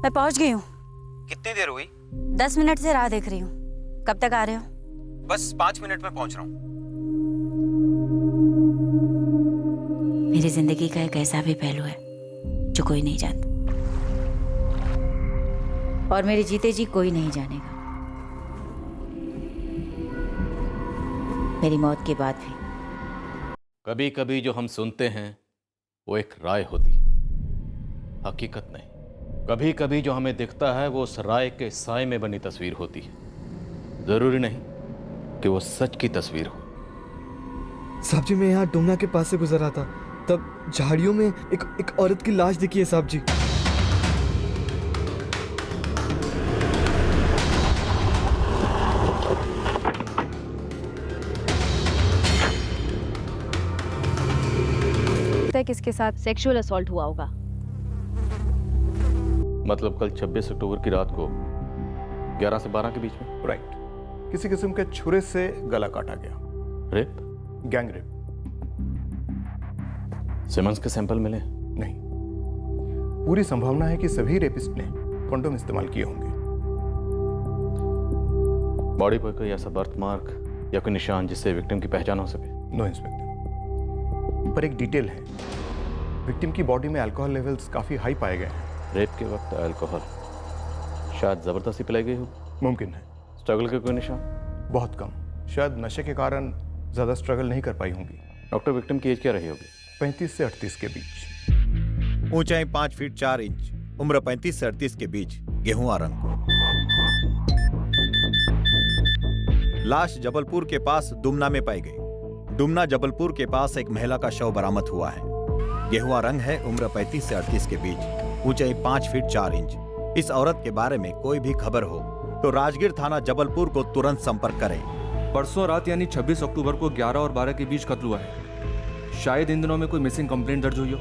मैं पहुंच गई हूँ। कितनी देर हुई? 10 मिनट से राह देख रही हूँ। कब तक आ रहे हो? बस 5 मिनट में पहुंच रहा हूँ। मेरी जिंदगी का एक ऐसा भी पहलू है जो कोई नहीं जानता, और मेरे जीते जी कोई नहीं जानेगा। मेरी मौत के बाद भी। कभी कभी जो हम सुनते हैं वो एक राय होती है, हकीकत नहीं। कभी कभी जो हमें दिखता है वो उस राय के साए में बनी तस्वीर होती है। जरूरी नहीं कि वो सच की तस्वीर हो। साहब जी, मैं यहाँ डुमना के पास से गुजर रहा था, तब झाड़ियों में एक औरत की लाश दिखी है साहब जी। किसके साथ सेक्सुअल असॉल्ट हुआ होगा। मतलब कल 26 अक्टूबर की रात को 11 से 12 के बीच में। राइट। किसी किस्म के छुरे से गला काटा गया। रेप? Gang rape. सिमंस के सैंपल मिले? नहीं। पूरी संभावना है कि सभी रेपिस्ट ने कंडोम इस्तेमाल किए होंगे। बॉडी पर कोई ऐसा बर्थ मार्क या कोई निशान जिससे विक्टिम की पहचान हो सके? नो इंस्पेक्टर, पर एक डिटेल है। विक्टिम की बॉडी में अल्कोहल लेवल्स काफी हाई पाए गए हैं। रेप के वक्त अल्कोहल शायद जबरदस्ती पिलाई गई हो। मुमकिन है। स्ट्रगल के कोई निशान? बहुत कम। शायद नशे के कारण ज्यादा स्ट्रगल नहीं कर पाई होंगी। डॉक्टर, विक्टिम की एज क्या रही होगी? 35 से 38 के बीच। ऊंचाई 5 फीट 4 इंच, उम्र 35 से 38 के बीच, गेहुआ रंग। लाश जबलपुर के पास दुमना में पाई गई। दुमना जबलपुर के पास एक महिला का शव बरामद हुआ है। गेहुआ रंग है, उम्र 35 से 38 के बीच, ऊंचाई 5 फीट 4 इंच। इस औरत के बारे में कोई भी खबर हो तो राजगीर थाना जबलपुर को तुरंत संपर्क करें। परसों रात यानी 26 अक्टूबर को 11 और 12 के बीच कत्ल हुआ है। शायद इन दिनों में कोई मिसिंग कंप्लेंट दर्ज हुई हो।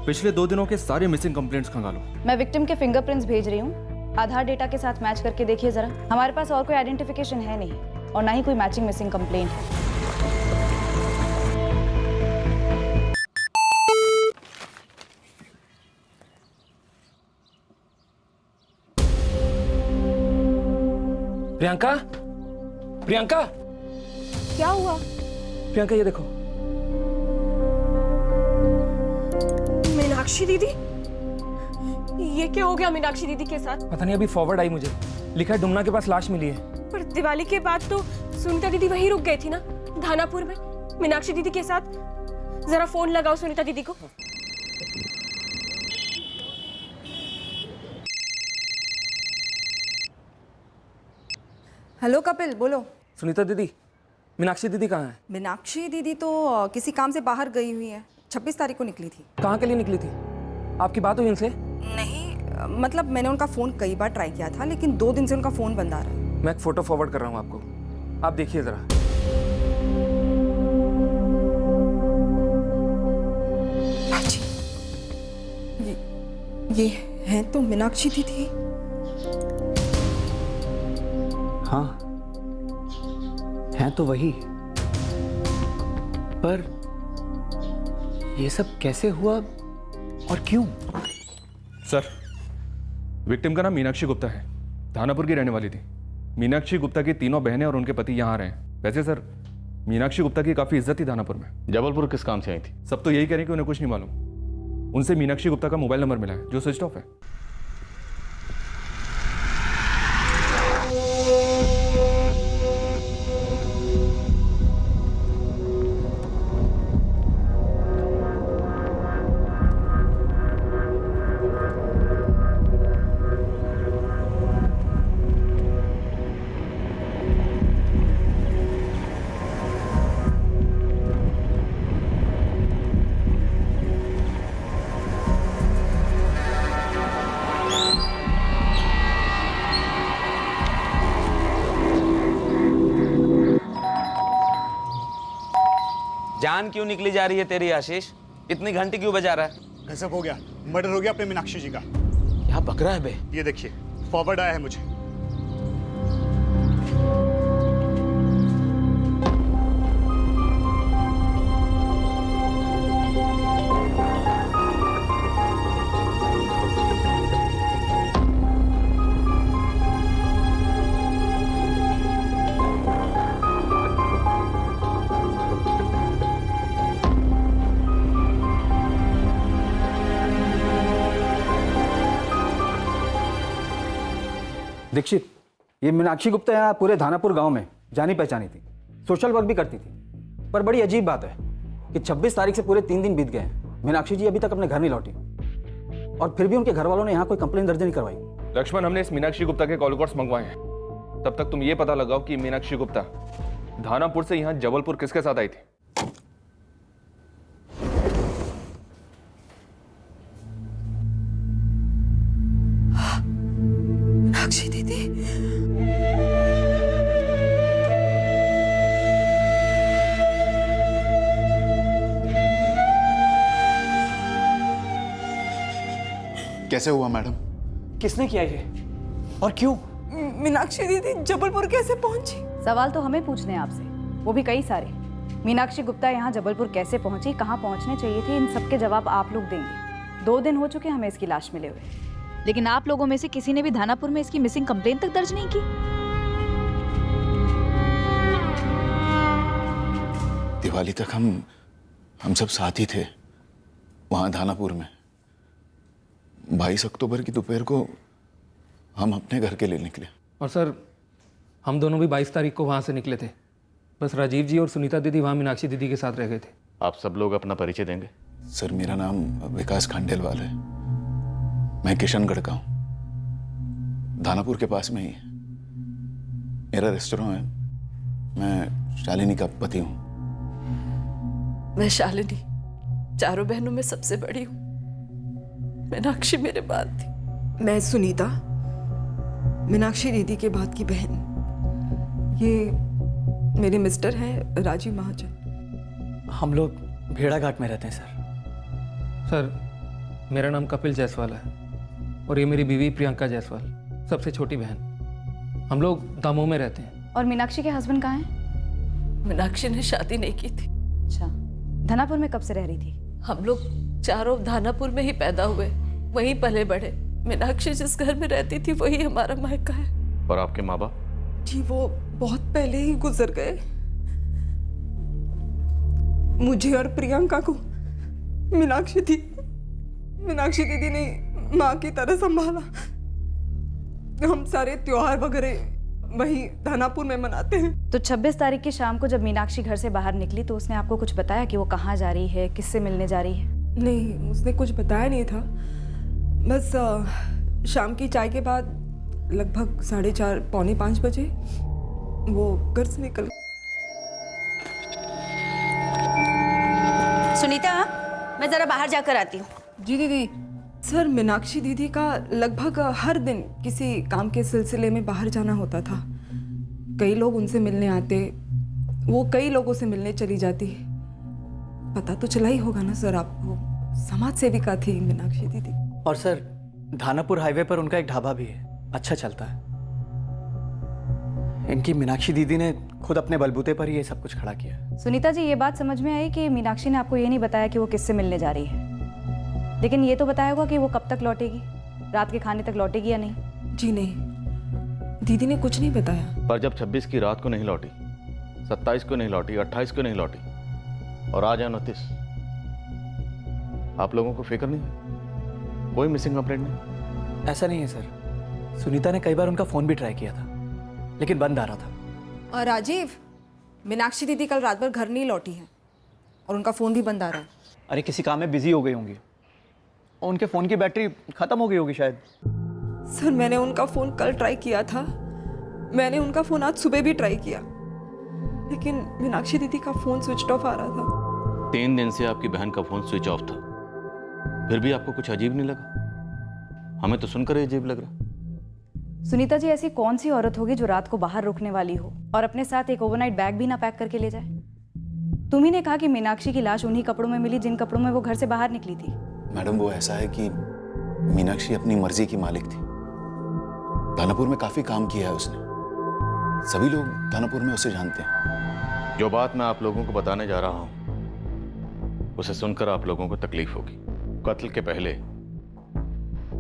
पिछले 2 दिनों के सारे मिसिंग कंप्लेंट्स खंगालो। मैं विक्टिम के फिंगरप्रिंट्स भेज रही हूँ, आधार डेटा के साथ मैच करके देखिए जरा। हमारे पास और कोई आइडेंटिफिकेशन है नहीं और ना ही कोई मैचिंग मिसिंग कंप्लेंट है। प्रियंका, प्रियंका, क्या हुआ? प्रियंका ये देखो। मीनाक्षी दीदी, ये क्या हो गया मीनाक्षी दीदी के साथ? पता नहीं, अभी फॉरवर्ड आई मुझे, लिखा है डुमना के पास लाश मिली है। पर दिवाली के बाद तो सुनीता दीदी वहीं रुक गई थी ना, धानापुर में, मीनाक्षी दीदी के साथ। जरा फोन लगाओ सुनीता दीदी को। हेलो कपिल, बोलो। सुनीता दीदी, मीनाक्षी दीदी कहाँ है? मीनाक्षी दीदी तो किसी काम से बाहर गई हुई है। 26 तारीख को निकली थी। कहाँ के लिए निकली थी? आपकी बात हुई उनसे? नहीं, मतलब मैंने उनका फ़ोन कई बार ट्राई किया था, लेकिन 2 दिन से उनका फ़ोन बंद आ रहा है। मैं एक फ़ोटो फॉरवर्ड कर रहा हूँ आपको, आप देखिए ज़रा। ये हैं तो मीनाक्षी दीदी। हाँ, हैं तो वही, पर ये सब कैसे हुआ और क्यों? सर, विक्टिम का नाम मीनाक्षी गुप्ता है, धानापुर की रहने वाली थी। मीनाक्षी गुप्ता की 3 बहनें और उनके पति यहाँ रहे हैं। वैसे सर, मीनाक्षी गुप्ता की काफ़ी इज्जत थी धानापुर में। जबलपुर किस काम से आई थी? सब तो यही कह रहे हैं कि उन्हें कुछ नहीं मालूम। उनसे मीनाक्षी गुप्ता का मोबाइल नंबर मिला है जो स्विच ऑफ है। जान क्यों निकली जा रही है तेरी आशीष? इतनी घंटी क्यों बजा रहा है? गजब हो गया, मर्डर हो गया अपने मीनाक्षी जी का। क्या बक रहा है बे? ये देखिए, फॉरवर्ड आया है मुझे। दीक्षित, ये मीनाक्षी गुप्ता यहाँ पूरे धानापुर गांव में जानी पहचानी थी, सोशल वर्क भी करती थी। पर बड़ी अजीब बात है कि 26 तारीख से पूरे 3 दिन बीत गए हैं, मीनाक्षी जी अभी तक अपने घर नहीं लौटी और फिर भी उनके घर वालों ने यहाँ कोई कंप्लेन दर्ज नहीं करवाई। लक्ष्मण, हमने इस मीनाक्षी गुप्ता के कॉल रिकॉर्ड्स मंगवाए हैं। तब तक तुम ये पता लगाओ कि मीनाक्षी गुप्ता धानापुर से यहाँ जबलपुर किसके साथ आई थी। मीनाक्षी दीदी, कैसे हुआ मैडम? किसने किया ये और क्यों? मीनाक्षी दीदी जबलपुर कैसे पहुंची? सवाल तो हमें पूछने हैं आपसे, वो भी कई सारे। मीनाक्षी गुप्ता यहाँ जबलपुर कैसे पहुंची, कहाँ पहुंचने चाहिए थे, इन सब के जवाब आप लोग देंगे। 2 दिन हो चुके हमें इसकी लाश मिले हुए, लेकिन आप लोगों में से किसी ने भी धानापुर में इसकी मिसिंग कंप्लेंट तक दर्ज नहीं की। दिवाली तक हम सब साथ ही थे वहां धानापुर में। 22 अक्टूबर की दोपहर को हम अपने घर के लिए निकले। और सर, हम दोनों भी 22 तारीख को वहाँ से निकले थे। बस राजीव जी और सुनीता दीदी वहाँ मीनाक्षी दीदी के साथ रह गए थे। आप सब लोग अपना परिचय देंगे? सर, मेरा नाम विकास खांडेलवाल है। मैं किशनगढ़ का हूँ, धानापुर के पास में ही है। मेरा रेस्टोरेंट है। मैं शालिनी का पति हूँ। मैं शालिनी, चारों बहनों में सबसे बड़ी हूँ। मीनाक्षी मेरे बाद थी। मैं सुनीता, मीनाक्षी दीदी के बाद की बहन। ये मेरे मिस्टर हैं राजीव महाजन। हम लोग भेड़ाघाट में रहते हैं सर। सर, मेरा नाम कपिल जायसवाल है और ये मेरी बीवी प्रियंका जायसवाल, सबसे छोटी बहन। हम लोग दामोह में रहते हैं। और मीनाक्षी के हस्बैंड कहाँ हैं? मीनाक्षी ने शादी नहीं की थी। अच्छा, धानापुर में कब से रह रही थी? हम लोग चारों धानापुर में ही पैदा हुए, वहीं पले बढ़े। मीनाक्षी जिस घर में रहती थी वही हमारा मायका है। और आपके माँ बाप? जी वो बहुत पहले ही गुजर गए। मुझे और प्रियंका को मीनाक्षी दीदी ने माँ की तरह संभाला। हम सारे त्योहार वगैरह वही धानापुर में मनाते हैं। तो 26 तारीख की शाम को जब मीनाक्षी घर से बाहर निकली तो उसने आपको कुछ बताया कि वो कहाँ जा रही है, किससे मिलने जा रही है? नहीं, उसने कुछ बताया नहीं था। बस शाम की चाय के बाद लगभग 4:30 पौने 5 बजे वो घर से निकल। सुनीता, मैं जरा बाहर जाकर आती हूँ। जी दीदी। सर, मीनाक्षी दीदी का लगभग हर दिन किसी काम के सिलसिले में बाहर जाना होता था। कई लोग उनसे मिलने आते, वो कई लोगों से मिलने चली जाती। पता तो चला ही होगा ना सर आपको, समाज सेविका थी मीनाक्षी दीदी। और सर, धानापुर हाईवे पर उनका एक ढाबा भी है, अच्छा चलता है। इनकी मीनाक्षी दीदी ने खुद अपने बलबूते पर ही ये सब कुछ खड़ा किया। सुनीता जी, ये बात समझ में आई कि मीनाक्षी ने आपको ये नहीं बताया कि वो किससे मिलने जा रही है, लेकिन ये तो बताया होगा कि वो कब तक लौटेगी, रात के खाने तक लौटेगी या नहीं? जी नहीं, दीदी ने कुछ नहीं बताया। पर जब 26 की रात को नहीं लौटी, 27 को नहीं लौटी, 28 को नहीं लौटी और आज 29, आप लोगों को फिक्र नहीं? कोई मिसिंग कंप्लेंट नहीं? ऐसा नहीं है सर, सुनीता ने कई बार उनका फोन भी ट्राई किया था लेकिन बंद आ रहा था। और राजीव, मीनाक्षी दीदी कल रात भर घर नहीं लौटी है और उनका फोन भी बंद आ रहा है। अरे किसी काम में बिजी हो गई होंगी और उनके फोन की बैटरी खत्म हो गई होगी शायद। सर, मैंने उनका फोन कल ट्राई किया था, मैंने उनका फोन आज सुबह भी ट्राई किया, लेकिन मीनाक्षी दीदी का फोन स्विच ऑफ आ रहा था। 3 दिन से आपकी बहन का फोन स्विच ऑफ था, फिर भी आपको कुछ अजीब नहीं लगा? हमें तो सुनकर ही अजीब लग रहा। सुनीता जी, ऐसी कौन सी औरत होगी जो रात को बाहर रुकने वाली हो और अपने साथ एक ओवरनाइट बैग भी ना पैक करके ले जाए? तुम ही ने कहा कि मीनाक्षी की लाश उन्हीं कपड़ों में मिली जिन कपड़ों में वो घर से बाहर निकली थी। मैडम, वो ऐसा है कि मीनाक्षी अपनी मर्जी की मालिक थी। दानापुर में काफी काम किया है उसने, सभी लोग दानापुर में उसे जानते हैं। जो बात मैं आप लोगों को बताने जा रहा हूं उसे सुनकर आप लोगों को तकलीफ होगी। कत्ल के पहले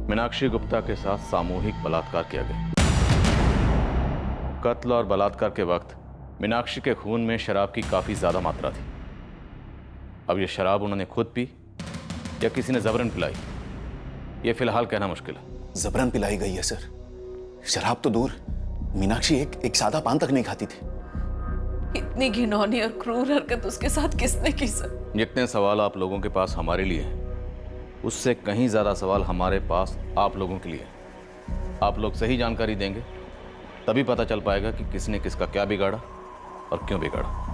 मीनाक्षी गुप्ता के साथ सामूहिक बलात्कार किया गया। कत्ल और बलात्कार के वक्त मीनाक्षी के खून में शराब की काफी ज्यादा मात्रा थी। अब यह शराब उन्होंने खुद पी या किसी ने जबरन पिलाई, यह फिलहाल कहना मुश्किल है। जबरन पिलाई गई है सर। शराब तो दूर, मीनाक्षी एक सादा पान तक नहीं खाती थी। इतनी घिनौनी और क्रूर हरकत उसके साथ किसने की सर? जितने सवाल आप लोगों के पास हमारे लिए हैं, उससे कहीं ज़्यादा सवाल हमारे पास आप लोगों के लिए। आप लोग सही जानकारी देंगे तभी पता चल पाएगा कि किसने किसका क्या बिगाड़ा और क्यों बिगाड़ा।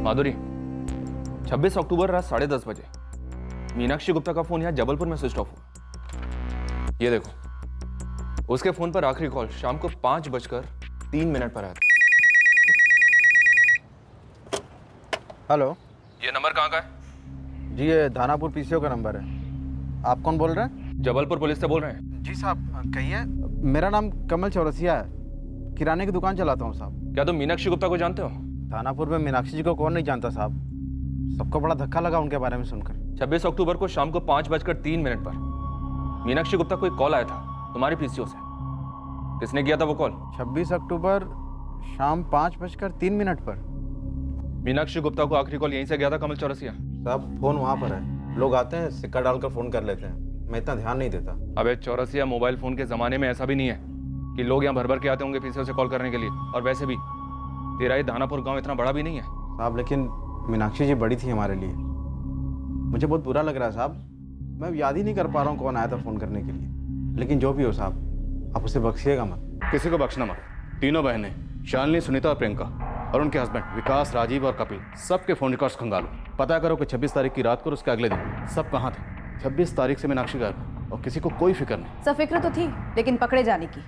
माधुरी, 26 अक्टूबर रात 10:30 बजे मीनाक्षी गुप्ता का फोन यहाँ जबलपुर में स्विच ऑफ हुआ। ये देखो, उसके फोन पर आखिरी कॉल शाम को 5:03 पर आया था। हेलो, ये नंबर कहाँ का है? जी ये दानापुर पीसीओ का नंबर है। आप कौन बोल रहे हैं? जबलपुर पुलिस से बोल रहे हैं। जी साहब, कहिए। मेरा नाम कमल चौरसिया है, किराने की दुकान चलाता हूँ साहब। क्या तुम मीनाक्षी गुप्ता को जानते हो? दानापुर में मीनाक्षी जी को कौन नहीं जानता साहब, सबको बड़ा धक्का लगा उनके बारे में सुनकर। 26 अक्टूबर को शाम को 5:03 पर मीनाक्षी गुप्ता को एक कॉल आया था तुम्हारी पीसीओ से। किसने किया था वो कॉल? 26 अक्टूबर शाम 5:03 पर। मीनाक्षी गुप्ता को आखिरी कॉल यहीं से गया था कमल चौरसिया? साहब फोन वहाँ पर है, लोग आते हैं सिक्का डालकर फोन कर लेते हैं, मैं इतना ध्यान नहीं देता। अबे चौरसिया, मोबाइल फोन के जमाने में ऐसा भी नहीं है कि लोग यहाँ भर भर के आते होंगे पीसीओ से कॉल करने के लिए। और वैसे भी तेरा ये दानापुर गांव इतना बड़ा भी नहीं है साहब। लेकिन मीनाक्षी जी बड़ी थी हमारे लिए, मुझे बहुत बुरा लग रहा है साहब। मैं याद ही नहीं कर पा रहा हूँ कौन आया था फ़ोन करने के लिए। लेकिन जो भी हो साहब, आप उसे बख्शिएगा मत। किसी को बख्शना मत। तीनों बहनें शालिनी, सुनीता और प्रियंका और उनके हस्बैंड विकास, राजीव और कपिल, सबके फ़ोन रिकॉर्ड्स खंगालो। पता करो कि 26 तारीख की रात को और उसके अगले दिन सब कहाँ थे। 26 तारीख से मीनाक्षी गायब और किसी को कोई फिक्र नहीं। सब फिक्र तो थी, लेकिन पकड़े जाने की।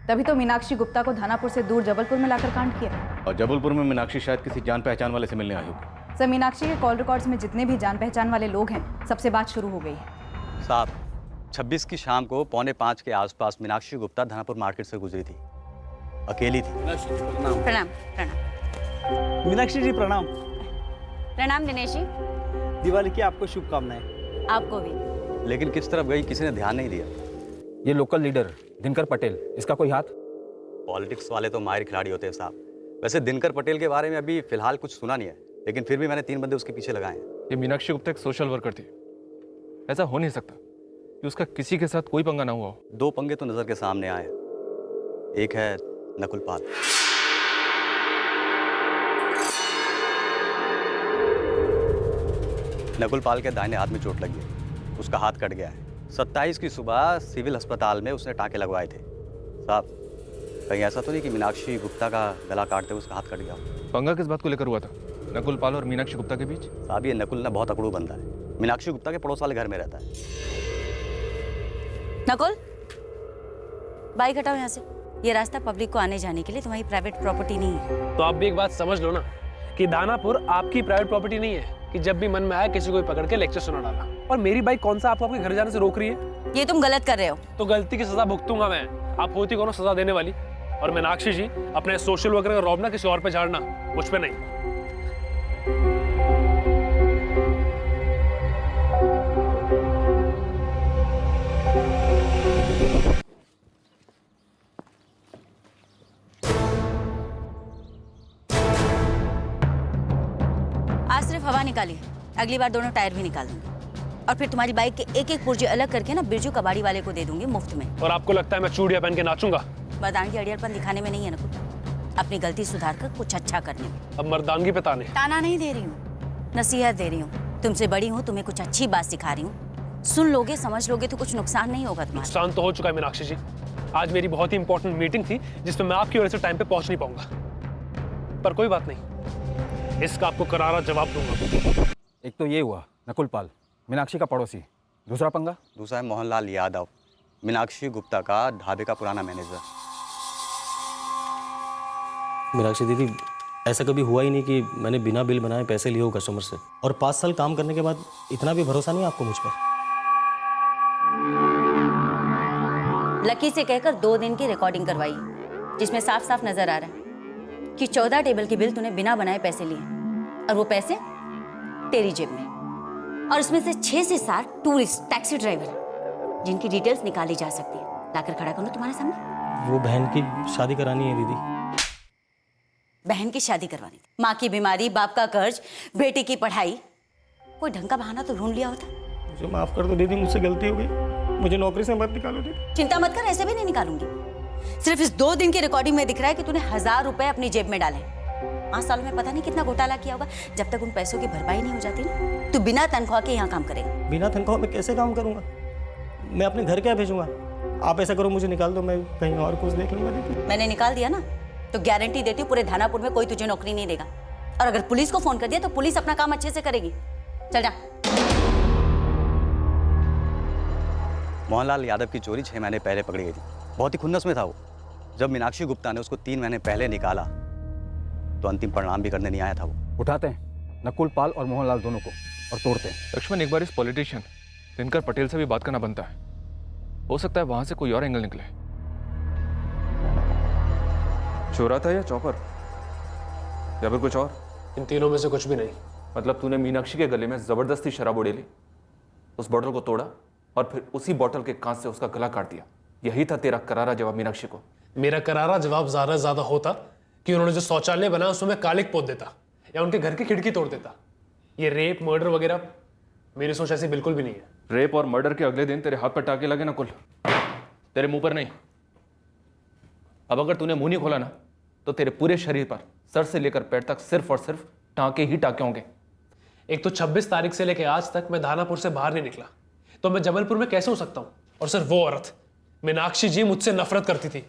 तभी तो मीनाक्षी गुप्ता को धानापुर से दूर जबलपुर में लाकर कांड किया। और जबलपुर में मीनाक्षी शायद किसी जान पहचान वाले से मिलने आई होगी। सर, मीनाक्षी के कॉल रिकॉर्ड्स में जितने भी जान पहचान वाले लोग हैं, सबसे बात शुरू हो गई है। साहब, 26 की शाम को 4:45 के आसपास मीनाक्षी गुप्ता धानापुर मार्केट से गुजरी थी, अकेली थी। प्रणाम। प्रणाम मीनाक्षी जी, प्रणाम। प्रणाम दिनेश जी। दिवाली की आपको शुभकामनाएं। आपको भी। लेकिन किस तरफ गई किसी ने ध्यान नहीं दिया। ये लोकल लीडर दिनकर पटेल, इसका कोई हाथ? पॉलिटिक्स वाले तो माहिर खिलाड़ी होते हैं साहब। वैसे दिनकर पटेल के बारे में अभी फिलहाल कुछ सुना नहीं है, लेकिन फिर भी मैंने 3 बंदे उसके पीछे लगाए हैं। ये मीनाक्षी गुप्ता एक सोशल वर्कर थी। ऐसा हो नहीं सकता कि उसका किसी के साथ कोई पंगा ना हुआ हो। 2 पंगे तो नजर के सामने आए। एक है नकुल पाल। नकुल पाल के दाहिने हाथ में चोट लगी है, उसका हाथ कट गया है। 27 की सुबह सिविल अस्पताल में उसने टाँके लगवाए थे। साहब, कहीं ऐसा तो नहीं कि मीनाक्षी गुप्ता का गला काटते हुए उसका हाथ कट गया? पंगा किस बात को लेकर हुआ था नकुल पाल और मीनाक्षी गुप्ता के बीच? साहब, ये नकुल ना बहुत अकड़ू बंदा है। मीनाक्षी गुप्ता के पड़ोस वाले घर में रहता है। नकुल, बाइक हटाओ यहाँ से। ये रास्ता पब्लिक को आने जाने के लिए, तुम्हारी प्राइवेट प्रॉपर्टी नहीं है। तो आप भी एक बात समझ लो ना कि दानापुर आपकी प्राइवेट प्रॉपर्टी नहीं है कि जब भी मन में आया किसी को पकड़ के लेक्चर सुना डाला। और मेरी बाइक कौन सा आपको आपके घर जाने से रोक रही है? ये तुम गलत कर रहे हो। तो गलती की सजा भुगतूंगा मैं। आप होती कौन सजा देने वाली? और मीनाक्षी जी, अपने सोशल वर्कर का रौब ना किसी और पे झाड़ना, मुझ पे नहीं। आज सिर्फ हवा निकाली, अगली बार दोनों टायर भी निकाल दूंगी। और फिर तुम्हारी बाइक के एक एक पुर्जे अलग करके ना बिरजू कबाड़ी वाले को दे दूंगी मुफ्त में। और आपको लगता है मैं चूड़िया पहन के नाचूंगा? मर्दानगी अड़ियलपन दिखाने में नहीं है नकुल, अपनी गलती सुधार कर कुछ अच्छा करने में। अब मर्दानगी पे ताने? ताना नहीं दे रही हूँ, नसीहत दे रही हूँ। तुमसे बड़ी हूँ, तुम्हें कुछ अच्छी बात सिखा रही हूँ। सुन लोगे, समझ लोगे तो कुछ नुकसान नहीं होगा तुम्हारा। नुकसान तो हो चुका है मीनाक्षी जी। आज मेरी बहुत ही इंपॉर्टेंट मीटिंग थी जिसमें मैं आपकी वजह से टाइम पे पहुंच नहीं पाऊंगा। पर कोई बात नहीं, इसका आपको करारा जवाब दूंगा। एक तो ये हुआ नकुल पाल, मीनाक्षी का पड़ोसी। दूसरा पंगा? दूसरा है मोहनलाल यादव, मीनाक्षी गुप्ता का ढाबे का पुराना मैनेजर। मीनाक्षी दीदी, ऐसा कभी हुआ ही नहीं कि मैंने बिना बिल बनाए पैसे लिए हो कस्टमर से, और 5 साल काम करने के बाद इतना भी भरोसा नहीं आपको मुझ पर। लकी से कहकर 2 दिन की रिकॉर्डिंग करवाई, जिसमें साफ साफ नजर आ रहा है कि 14 टेबल की बिल तूने बिना बनाए पैसे लिए, और वो पैसे तेरी जेब में। और उसमें से 6 से 7 टूरिस्ट टैक्सी ड्राइवर जिनकी डिटेल्स निकाली जा सकती है, लाकर खड़ा करूं तुम्हारे सामने। वो बहन की शादी करानी है दीदी। बहन की शादी करवानी थी, माँ की बीमारी, बाप का कर्ज, बेटी की पढ़ाई, कोई ढंग का बहाना तो ढूंढ लिया होता। मुझे माफ कर दो दीदी, मुझसे गलती हो गई, मुझे नौकरी से मत निकालो दीदी। चिंता मत कर, ऐसे भी नहीं निकालूंगी। सिर्फ इस 2 दिन की रिकॉर्डिंग में दिख रहा है कि तूने 1000 रुपए अपनी जेब में डाले। 5 सालों में पता नहीं कितना घोटाला किया होगा। जब तक उन पैसों की भरपाई नहीं हो जाती ना, तू बिना तनख्वाह के यहाँ काम करेगा। बिना तनख्वाह में कैसे काम करूंगा? मैं अपने घर क्या भेजूंगा? आप ऐसा करो, मुझे निकाल दो, मैं कहीं और कुछ देख लूंगा दीदी। मैंने निकाल दिया ना, तो गारंटी देती हूँ पूरे धानापुर में कोई तुझे नौकरी नहीं देगा। और अगर पुलिस को फोन कर दिया तो पुलिस अपना काम अच्छे से करेगी। चल जा। मोहनलाल यादव की चोरी 6 महीने पहले पकड़ी गई थी। बहुत ही खुन्नस में था वो। जब मीनाक्षी गुप्ता ने उसको 3 महीने पहले निकाला तो अंतिम परिणाम भी करने नहीं आया था वो। उठाते हैं नकुल पाल और मोहनलाल दोनों को और तोड़ते हैं। लक्ष्मण, एक बार इस पॉलिटिशियन दिनकर पटेल से भी बात करना बनता है। हो सकता है वहां से कोई और एंगल निकले। चोरा था या चौपर, या फिर कुछ और? इन तीनों में से कुछ भी नहीं। मतलब तूने मीनाक्षी के गले में जबरदस्ती शराब उड़ेली, उस बॉटल को तोड़ा और फिर उसी बॉटल के कांच से उसका गला काट दिया। यही था तेरा करारा जवाब मीनाक्षी को? मेरा करारा जवाब ज्यादा होता कि उन्होंने जो शौचालय बनाया उसमें मैं कालिक पोत देता या उनके घर की खिड़की तोड़ देता। ये रेप मर्डर वगैरह मेरी सोच ऐसी बिल्कुल भी नहीं है। रेप और मर्डर के अगले दिन तेरे हाथ पर टाके लगे ना कुल, तेरे मुंह पर नहीं। अब अगर तूने मुंह नहीं खोला ना तो तेरे पूरे शरीर पर सर से लेकर पैर तक सिर्फ और सिर्फ टाके ही टाके होंगे। एक तो 26 तारीख से लेकर आज तक मैं धानापुर से बाहर नहीं निकला, तो मैं जबलपुर में कैसे हो सकता हूँ? और सिर्फ वो औरत मीनाक्षी जी मुझसे नफरत करती थी,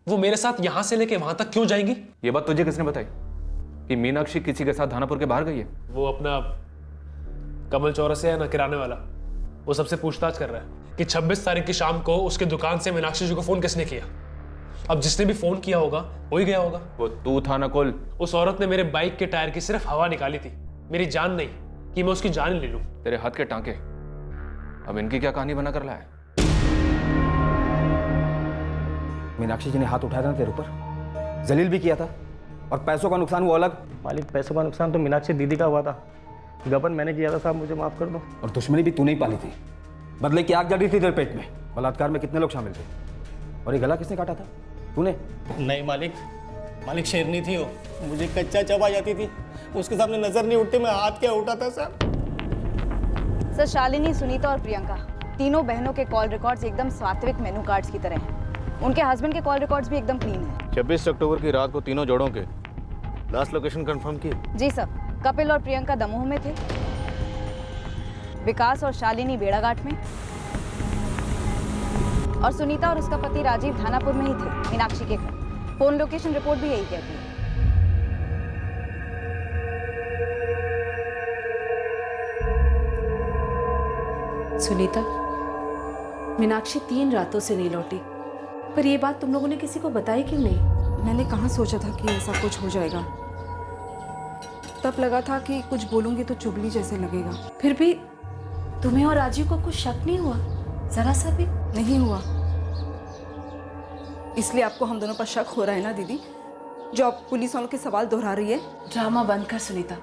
वो मेरे साथ यहां से लेके वहां तक क्यों जाएंगी? ये बात तुझे किसने बताई कि मीनाक्षी किसी के साथ धानापुर के बाहर गई है? वो अपना कमल चौरसिया है ना, किराने वाला, वो सबसे पूछताछ कर रहा है कि 26 तारीख की शाम को उसकी दुकान से मीनाक्षी जी को फोन किसने किया। अब जिसने भी फोन किया होगा वो ही गया होगा। वो तू था नकुल। उस औरत ने मेरे बाइक के टायर की सिर्फ हवा निकाली थी, मेरी जान नहीं कि मैं उसकी जान ले लूं। तेरे हाथ के टांके अब इनकी क्या कहानी बना कर लाया है? मीनाक्षी जी ने हाथ उठाया था ना तेरे ऊपर, जलील भी किया था, और पैसों का नुकसान वो अलग। मालिक, पैसों का नुकसान तो मीनाक्षी दीदी का हुआ था, गबन मैंने किया था, साहब मुझे माफ कर दो। और दुश्मनी भी तूने ही पाली थी, बदले की आग जल रही थी तेरे पेट में। बलात्कार में कितने लोग शामिल थे? और ये गला किसने काटा था? तूने? नहीं मालिक, मालिक शेरनी थी वो, मुझे कच्चा चबा जाती थी, उसके सामने नजर नहीं उठती, मैं हाथ क्या उठाता साहब। सर, शालिनी, सुनीता और प्रियंका तीनों बहनों के कॉल रिकॉर्ड्स एकदम सात्विक मेनू कार्ड्स की तरह हैं। उनके हस्बैंड के कॉल रिकॉर्ड्स भी एकदम क्लीन हैं। 26 अक्टूबर की रात को तीनों जोड़ों के लास्ट लोकेशन कंफर्म की? जी सर, कपिल और प्रियंका दमोह में थे, विकास और शालिनी बेड़ाघाट में, और सुनीता और उसका पति राजीव धानापुर में ही थे, मीनाक्षी के घर। फोन लोकेशन रिपोर्ट भी यही कहती है। सुनीता, मीनाक्षी 3 रातों से नहीं लौटी, पर ये बात तुम लोगों ने किसी को बताई क्यों नहीं? मैंने कहाँ सोचा था कि ऐसा कुछ हो जाएगा। तब लगा था कि कुछ बोलूंगी तो चुगली जैसे लगेगा। फिर भी तुम्हें और राजीव को कुछ शक नहीं हुआ? जरा सा भी नहीं हुआ। इसलिए आपको हम दोनों पर शक हो रहा है ना दीदी, जो आप पुलिस वालों के सवाल दोहरा रही है। ड्रामा बंद कर सुनीता,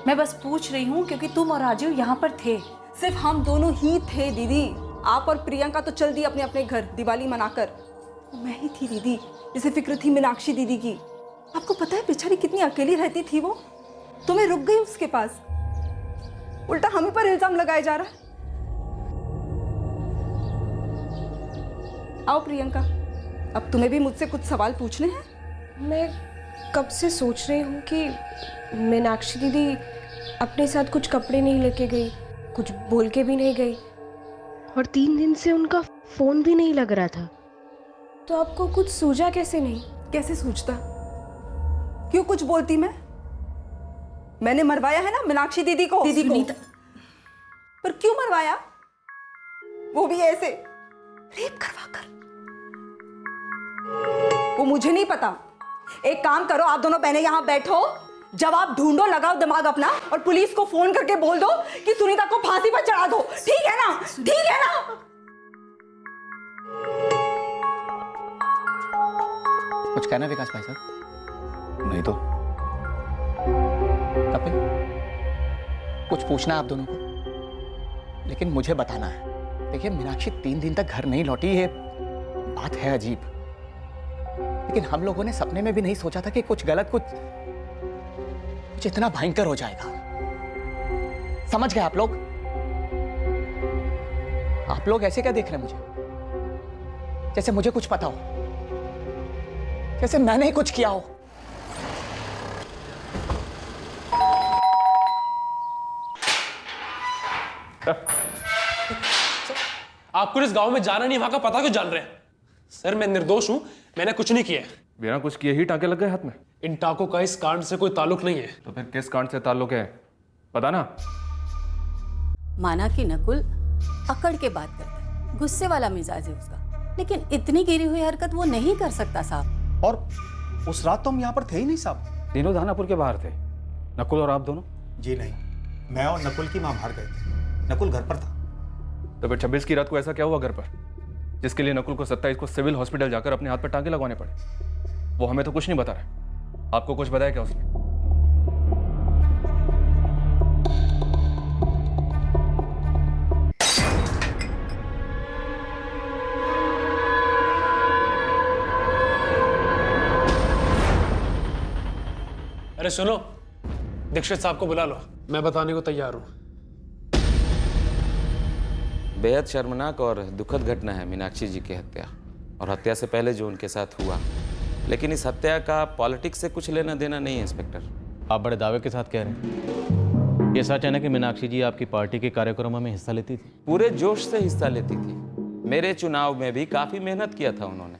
मैं बस पूछ रही हूँ क्योंकि तुम और राजीव यहाँ पर थे। सिर्फ हम दोनों ही थे दीदी। आप और प्रियंका तो चल दी अपने अपने घर दिवाली मनाकर। मैं ही थी दीदी जिसे फिक्र थी मीनाक्षी दीदी की। आपको पता है बेचारी कितनी अकेली रहती थी वो, तो मैं रुक गई उसके पास। उल्टा हम ही पर इल्जाम लगाया जा रहा है। आओ प्रियंका, अब तुम्हें भी मुझसे कुछ सवाल पूछने हैं। मैं कब से सोच रही हूँ कि मीनाक्षी दीदी अपने साथ कुछ कपड़े नहीं लेके गई, कुछ बोल के भी नहीं गई, और 3 दिन से उनका फोन भी नहीं लग रहा था। तो आपको कुछ सूझा कैसे नहीं? कैसे सूझता? क्यों कुछ बोलती मैं? मैंने मरवाया है ना मीनाक्षी दीदी को। पर क्यों मरवाया? वो भी ऐसे रेप करवा कर। वो मुझे नहीं पता। एक काम करो, आप दोनों बहनें यहां बैठो, जवाब ढूंढो, लगाओ दिमाग अपना और पुलिस को फोन करके बोल दो कि सुनीता को फांसी पर चढ़ा दो। ठीक है ना? ठीक है ना? कुछ कहना विकास भाई साहब? नहीं तो कपिल, कुछ पूछना है आप दोनों को, लेकिन मुझे बताना है। देखिए, मीनाक्षी 3 दिन तक घर नहीं लौटी, ये बात है अजीब, लेकिन हम लोगों ने सपने में भी नहीं सोचा था कि कुछ गलत, कुछ इतना भयंकर हो जाएगा। समझ गए आप लोग? आप लोग ऐसे क्या देख रहे हैं मुझे, जैसे मुझे कुछ पता हो, जैसे मैंने ही कुछ किया हो। आपको इस गांव में जाना नहीं, वहां का पता क्यों जान रहे हैं? सर मैं निर्दोष हूं, मैंने कुछ नहीं किया है। बिना कुछ किए ही टांके लग गए हाथ में? इन टाकों का इस कांड से कोई ताल्लुक नहीं है। तो फिर किस कांड से ताल्लुक है, पता ना? माना कि नकुल अकड़ के बात करता है, गुस्से वाला मिजाज है उसका, लेकिन इतनी गिरी हुई हरकत वो नहीं कर सकता साहब। और उस रात तो हम यहाँ पर थे ही नहीं साहब, तीनों दानापुर के बाहर थे, नकुल और आप दोनों। जी नहीं, मैं और नकुल की माँ बाहर गए थे, नकुल घर पर था। तो फिर 26 की रात को ऐसा क्या हुआ घर पर, जिसके लिए नकुल को 27 को सिविल हॉस्पिटल जाकर अपने हाथ पर टांके लगवाने पड़े? वो हमें तो कुछ नहीं बता रहा। आपको कुछ बताया क्या उसने? अरे सुनो, दीक्षित साहब को बुला लो, मैं बताने को तैयार हूं। बेहद शर्मनाक और दुखद घटना है मीनाक्षी जी की हत्या, और हत्या से पहले जो उनके साथ हुआ, लेकिन इस हत्या का पॉलिटिक्स से कुछ लेना देना नहीं है इंस्पेक्टर। आप बड़े दावे के साथ कह रहे हैं? ये सच है ना कि मीनाक्षी जी आपकी पार्टी के कार्यक्रमों में हिस्सा लेती थी? पूरे जोश से हिस्सा लेती थी। मेरे चुनाव में भी काफी मेहनत किया था उन्होंने।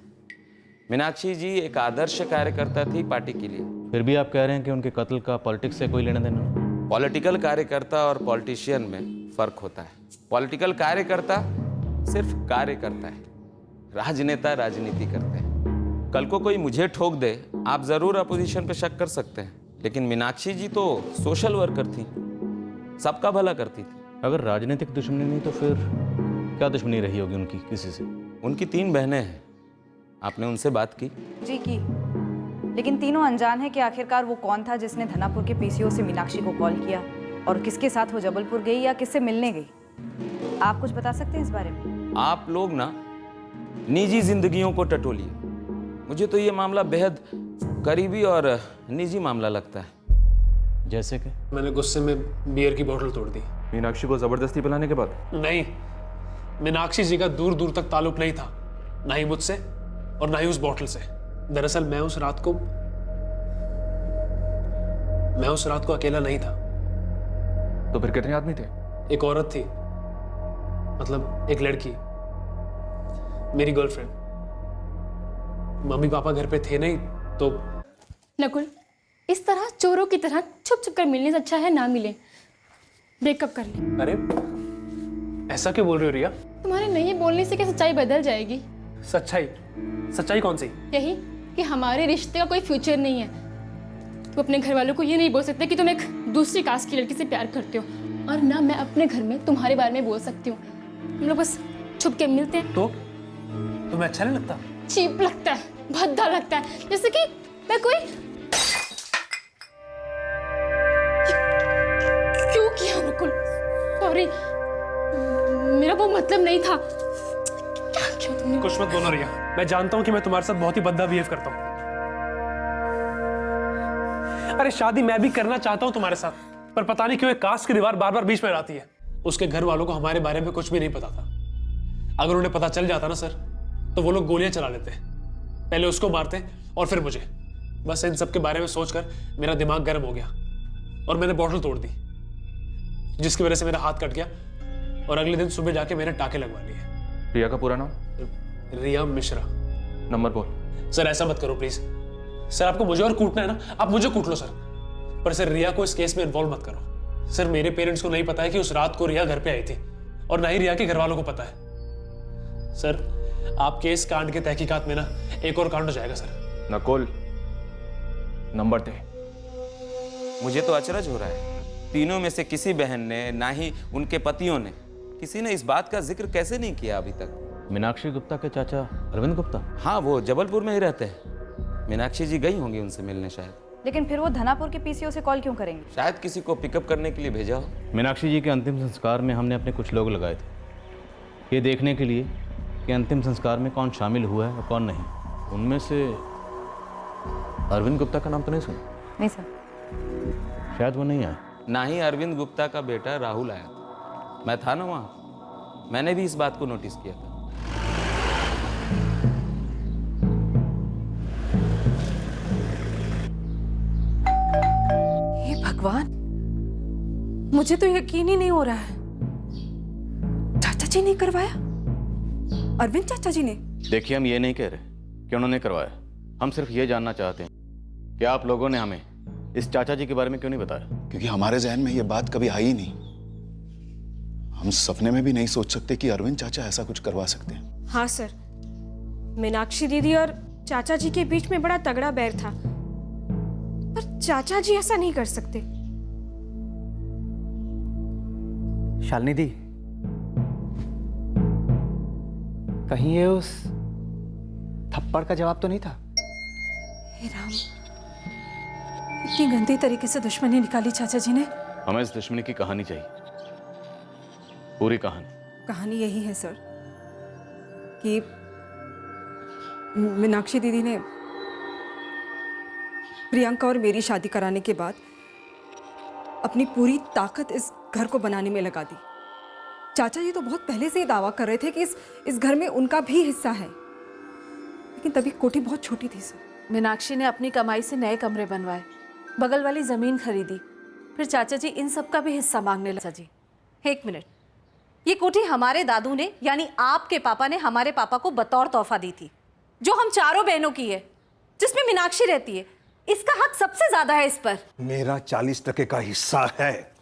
मीनाक्षी जी एक आदर्श कार्यकर्ता थी पार्टी के लिए। फिर भी आप कह रहे हैं कि उनके कत्ल का पॉलिटिक्स से कोई लेना देना नहीं? पॉलिटिकल कार्यकर्ता और पॉलिटिशियन में फर्क होता है। पॉलिटिकल कार्यकर्ता सिर्फ कार्य करता है, राजनेता राजनीति करते हैं। कल को कोई मुझे ठोक दे, आप जरूर अपोजिशन पे शक कर सकते हैं, लेकिन मीनाक्षी जी तो सोशल वर्कर थी, सबका भला करती थी। अगर राजनीतिक दुश्मनी नहीं तो फिर क्या दुश्मनी रही होगी उनकी किसी से? उनकी 3 बहनें हैं, आपने उनसे बात की? जी की, लेकिन तीनों अनजान है कि आखिरकार वो कौन था जिसने धनापुर के पीसीओ से मीनाक्षी को कॉल किया और किसके साथ वो जबलपुर गई या किससे मिलने गई। आप कुछ बता सकते हैं इस बारे में? आप लोग ना निजी जिंदगियों को टटोलिए। मुझे तो ये मामला बेहद करीबी और निजी मामला लगता है। जैसे कि? मैंने गुस्से में बियर की बोतल तोड़ दी। मीनाक्षी को जबरदस्ती पिलाने के बाद? नहीं, मीनाक्षी जी का दूर दूर तक ताल्लुक नहीं था, ना ही मुझसे और ना ही उस बोतल से। दरअसल मैं उस रात को अकेला नहीं था। तो फिर कितने आदमी थे? एक औरत थी, मतलब एक लड़की, मेरी गर्लफ्रेंड। मम्मी पापा घर पे थे नहीं तो। नकुल, इस तरह चोरों की तरह छुप छुप कर मिलने से अच्छा है ना मिले, ब्रेकअप कर ले। अरे ऐसा क्यों बोल रही हो रिया? तुम्हारे नहीं बोलने से क्या सच्चाई बदल जाएगी? सच्चाई कौन सी? यही कि हमारे रिश्ते का कोई फ्यूचर नहीं है। तुम अपने घर वालों को ये नहीं बोल सकते कि तुम एक दूसरी कास्ट की लड़की से प्यार करते हो, और ना मैं अपने घर में तुम्हारे बारे में बोल सकती हूँ। हम लोग बस छुप के मिलते हैं। तो तुम्हें अच्छा नहीं लगता? चीप लगता है, भद्दा लगता है, जैसे कि मैं कोई। क्यों किया नकुल? सॉरी, मेरा वो मतलब नहीं था। क्या किया तुमने? कुछ मत बोलो रिया, मैं जानता हूँ कि मैं तुम्हारे साथ बहुत ही भद्दा बिहेव करता हूँ। अरे शादी मैं भी करना चाहता हूँ तुम्हारे साथ, पर पता नहीं क्यों एक कास्ट की दीवार बार बार बीच में आती है। उसके घर वालों को हमारे बारे में कुछ भी नहीं पता था। अगर उन्हें पता चल जाता ना सर, तो वो लोग गोलियां चला लेते, पहले उसको मारते और फिर मुझे। बस इन सब के बारे में सोचकर मेरा दिमाग गर्म हो गया और मैंने बोतल तोड़ दी, जिसकी वजह से मेरा हाथ कट गया और अगले दिन सुबह जाके मैंने टाके लगवा लिए। रिया का पूरा नाम? रिया मिश्रा। नंबर बोल। सर ऐसा मत करो प्लीज। सर आपको मुझे और कूटना है ना, आप मुझे कूट लो सर, पर सर रिया को इस केस में इन्वॉल्व मत करो। सर मेरे पेरेंट्स को नहीं पता है कि उस रात को रिया घर पे आई थी, और ना ही रिया के घर वालों को पता है। सर आपके इस कांड के तहकीकात में ना एक और कांड हो जाएगा सर। नकुल, नंबर दे। मुझे तो अचरज हो रहा है, तीनों में से किसी बहन ने, ना ही उनके पतियों ने, किसी ने इस बात का जिक्र कैसे नहीं किया अभी तक। मीनाक्षी गुप्ता के चाचा अरविंद गुप्ता? हाँ, वो जबलपुर में ही रहते हैं। मीनाक्षी जी गई होंगी उनसे मिलने शायद। लेकिन फिर वो धनापुर के पीसीओ से कॉल क्यों करेंगे? शायद किसी को पिकअप करने के लिए भेजा हो। मीनाक्षी जी के अंतिम संस्कार में हमने अपने कुछ लोग लगाए थे, ये देखने के लिए कि अंतिम संस्कार में कौन शामिल हुआ है और कौन नहीं। उनमें से अरविंद गुप्ता का नाम तो नहीं सुना? नहीं सर। शायद वो नहीं आया। ना ही अरविंद गुप्ता का बेटा राहुल आया था। मैं था ना वहाँ, मैंने भी इस बात को नोटिस किया था। हे भगवान, मुझे तो यकीन ही नहीं हो रहा है। चाचा जी ने करवाया? अरविंद चाचा जी ने? देखिए, हम ये नहीं कह रहे कि उन्होंने करवाया। हम सिर्फ ये जानना चाहते हैं कि आप लोगों ने हमें इस चाचा जी के बारे में क्यों नहीं बताया? क्योंकि हमारे जहन में ये बात कभी आई ही नहीं। हम सपने में भी नहीं सोच सकते कि अरविंद चाचा ऐसा कुछ करवा सकते हैं। हाँ सर, मीनाक्षी दीदी और चाचा जी के बीच में बड़ा तगड़ा बैर था, पर चाचा जी ऐसा नहीं कर सकते। शालिनी दी, कहीं ये उस थप्पड़ का जवाब तो नहीं था? हे राम, इतनी गंदी तरीके से दुश्मनी निकाली चाचा जी ने। हमें इस दुश्मनी की कहानी चाहिए, पूरी कहानी। कहानी यही है सर कि मीनाक्षी दीदी ने प्रियंका और मेरी शादी कराने के बाद अपनी पूरी ताकत इस घर को बनाने में लगा दी। चाचा जी तो बहुत पहले से ही दावा कर रहे थे कि इस घर में उनका भी हिस्सा है, लेकिन तभी कोठी बहुत छोटी थी सर। मीनाक्षी ने अपनी कमाई से नए कमरे बनवाए, बगल वाली जमीन खरीदी, फिर चाचा जी इन सब का भी हिस्सा मांगने लगा। जी एक मिनट, ये कोठी हमारे दादू ने यानी आपके पापा ने हमारे पापा को बतौर तोहफा दी थी, जो हम चारों बहनों की है, जिसमें मीनाक्षी रहती है। इसका हक सबसे ज्यादा है इस पर। मेरा 40% का हिस्सा है,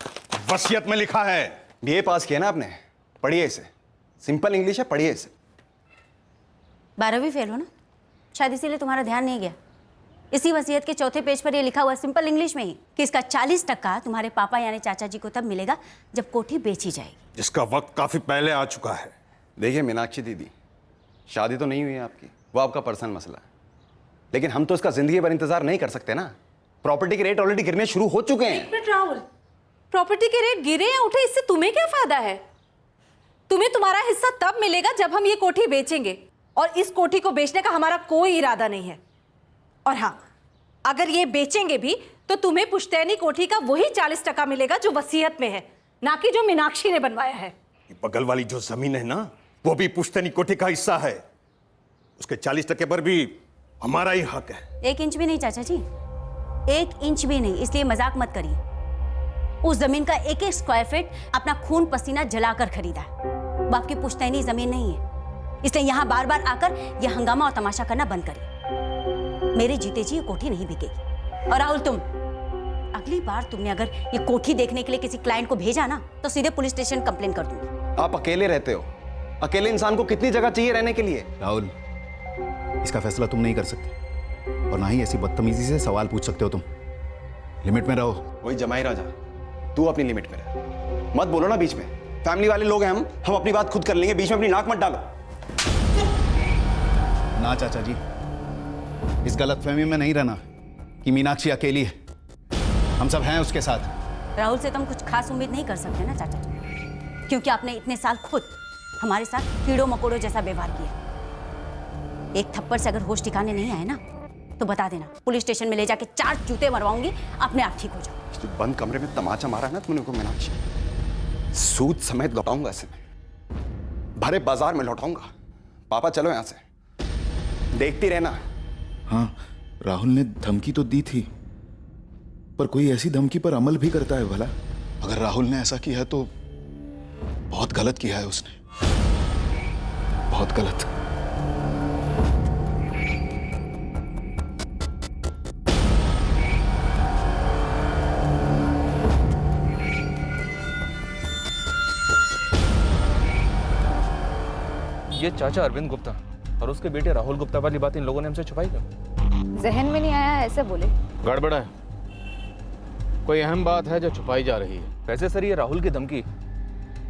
वसीयत में लिखा है। बीए पास किया ना आपने, पढ़िए इसे, सिंपल इंग्लिश है, पढ़िए इसे। 12वीं फेल हो ना, शायद इसीलिए तुम्हारा ध्यान नहीं गया। इसी वसीयत के चौथे पेज पर ये लिखा हुआ सिंपल इंग्लिश में ही कि इसका 40% तुम्हारे पापा यानी चाचा जी को तब मिलेगा जब कोठी बेची जाएगी, जिसका वक्त काफी पहले आ चुका है। देखिए मीनाक्षी दीदी, शादी तो नहीं हुई है आपकी, वो आपका पर्सनल मसला है, लेकिन हम तो इसका जिंदगी भर इंतजार नहीं कर सकते ना। प्रॉपर्टी के रेट ऑलरेडी गिरने शुरू हो चुके हैं। एक मिनट राहुल, प्रॉपर्टी के रेट गिरे या उठे इससे तुम्हें क्या फायदा है? तुम्हें तुम्हारा हिस्सा तब मिलेगा जब हम ये कोठी बेचेंगे, और इस कोठी को बेचने का हमारा कोई इरादा नहीं है। और हाँ, अगर ये बेचेंगे भी तो तुम्हें पुश्तैनी कोठी का वही 40% मिलेगा जो वसीयत में है, ना कि जो मीनाक्षी ने बनवाया है। बगल वाली जो जमीन है ना, वो भी पुश्तैनी कोठी का हिस्सा है। उसके 40% पर भी हमारा ही हक है। 1 इंच भी नहीं चाचा जी, 1 इंच भी नहीं, इसलिए मजाक मत करिए। उस जमीन का 1-1 स्क्वायर फीट अपना खून पसीना जलाकर खरीदा है। वो आपकी पुश्तैनी जमीन नहीं है, इसलिए यहाँ बार बार आकर यह हंगामा और तमाशा करना बंद करिए। मेरे जीते जी ये कोठी नहीं बिकेगी। और राहुल, तुम अगली बार तुमने अगर ये कोठी देखने के लिए किसी क्लाइंट को भेजा ना, तो सीधे पुलिस स्टेशन कंप्लेन कर दूंगी। आप अकेले रहते हो, अकेले इंसान को कितनी जगह चाहिए रहने के लिए? राहुल, इसका फैसला तुम नहीं कर सकते, और ना ही ऐसी बदतमीजी से सवाल पूछ सकते हो तुम। लिमिट में रहो। वही जमाई राजा, तू अपनी लिमिट में रह, मत बोलो ना बीच में। फैमिली वाले लोग हैं हम अपनी बात खुद कर लेंगे, बीच में अपनी नाक मत डालो। ना चाचा जी, इस गलतफहमी में नहीं रहना कि मीनाक्षी अकेली है, हम सब हैं उसके साथ। राहुल से तुम कुछ खास उम्मीद नहीं कर सकते ना चाचा जी, क्योंकि आपने इतने साल खुद हमारे साथ कीड़ों मकोड़ों जैसा व्यवहार किया। एक थप्पड़ से अगर होश ठिकाने नहीं आए ना, तो बता देना, पुलिस स्टेशन में ले जाके 4 जूते मरवाऊंगी, अपने आप ठीक हो जाओ। जो बंद कमरे में तमाचा मारा है ना तुमने को मीनाक्षी, सूद समेत लौटाऊंगा इसे, भरे बाजार में लौटाऊंगा। पापा चलो यहां से, देखती रहना। हाँ, राहुल ने धमकी तो दी थी, पर कोई ऐसी धमकी पर अमल भी करता है भला? अगर राहुल ने ऐसा किया है तो बहुत गलत किया है उसने, बहुत गलत। ये चाचा अरविंद गुप्ता और उसके बेटे राहुल गुप्ता वाली बात इन लोगों ने हमसे छुपाई क्यों? जहन में नहीं आया ऐसे बोले। गड़बड़ है, कोई अहम बात है जो छुपाई जा रही है। वैसे सर ये राहुल की धमकी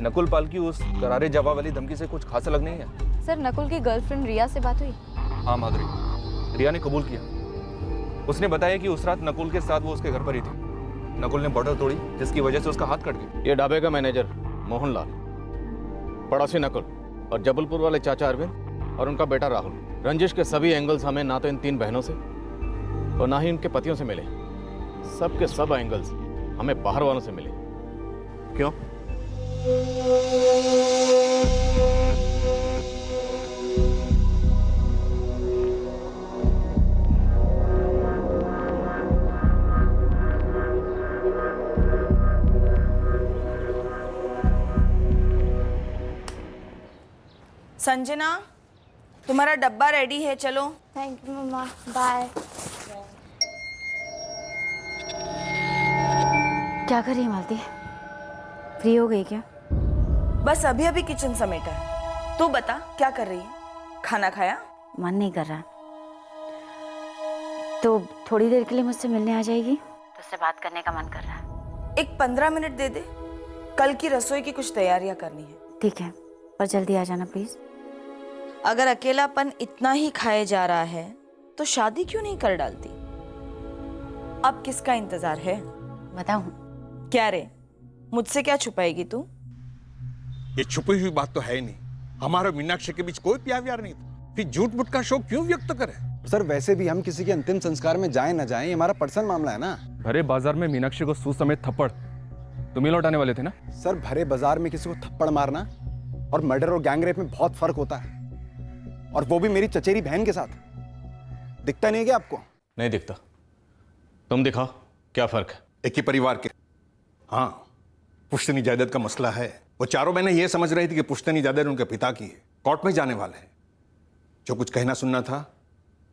नकुल पाल की उस करारे जवाब वाली धमकी से कुछ खास अलग नहीं है। सर नकुल की गर्लफ्रेंड रिया से बात हुई? हाँ माधुरी, रिया ने कबूल किया। उसने बताया कि उस रात नकुल के साथ वो उसके घर पर ही थी। नकुल ने बॉर्डर तोड़ी जिसकी वजह से उसका हाथ कट गया। ये ढाबे का मैनेजर मोहनलाल, पड़ोसी नकुल और जबलपुर वाले चाचा अरविंद और उनका बेटा राहुल। रंजिश के सभी एंगल्स हमें ना तो इन 3 बहनों से और ना ही उनके पतियों से मिले। सब के सब एंगल्स हमें बाहर वालों से मिले। क्यों? संजना, तुम्हारा डब्बा रेडी है, चलो। Thank you mamma, bye. क्या कर रही है मालती? फ्री हो गई क्या? बस अभी अभी किचन समेटा है। तू बता क्या कर रही है? खाना खाया? मन नहीं कर रहा, तो थोड़ी देर के लिए मुझसे मिलने आ जाएगी? तो उससे बात करने का मन कर रहा है। एक 15 मिनट दे दे, कल की रसोई की कुछ तैयारियां करनी है। ठीक है, पर जल्दी आ जाना प्लीज। अगर अकेलापन इतना ही खाए जा रहा है तो शादी क्यों नहीं कर डालती? अब किसका इंतजार है? बताऊं? क्या रे, मुझसे क्या छुपाएगी तू? ये छुपी हुई बात तो है ही नहीं। हमारा मीनाक्षी के बीच कोई प्यार व्यार नहीं था, फिर झूठ मूठ का शौक क्यों व्यक्त करे? सर वैसे भी हम किसी के अंतिम संस्कार में जाए ना जाए, हमारा पर्सनल मामला है ना। भरे बाजार में मीनाक्षी को सूद समेत थप्पड़ तुम ही लौटाने वाले थे ना? सर भरे बाजार में किसी को थप्पड़ मारना और मर्डर और गैंग रेप में बहुत फर्क होता है, और वो भी मेरी चचेरी बहन के साथ। दिखता नहीं है क्या आपको? नहीं दिखता। तुम दिखाओ क्या फर्क है। एक ही परिवार के। हाँ, पुश्तनी जायदाद का मसला है। वो चारों बहनें ये समझ रही थी कि पुश्तनी जायदाद उनके पिता की है। कोर्ट में जाने वाले हैं। जो कुछ कहना सुनना था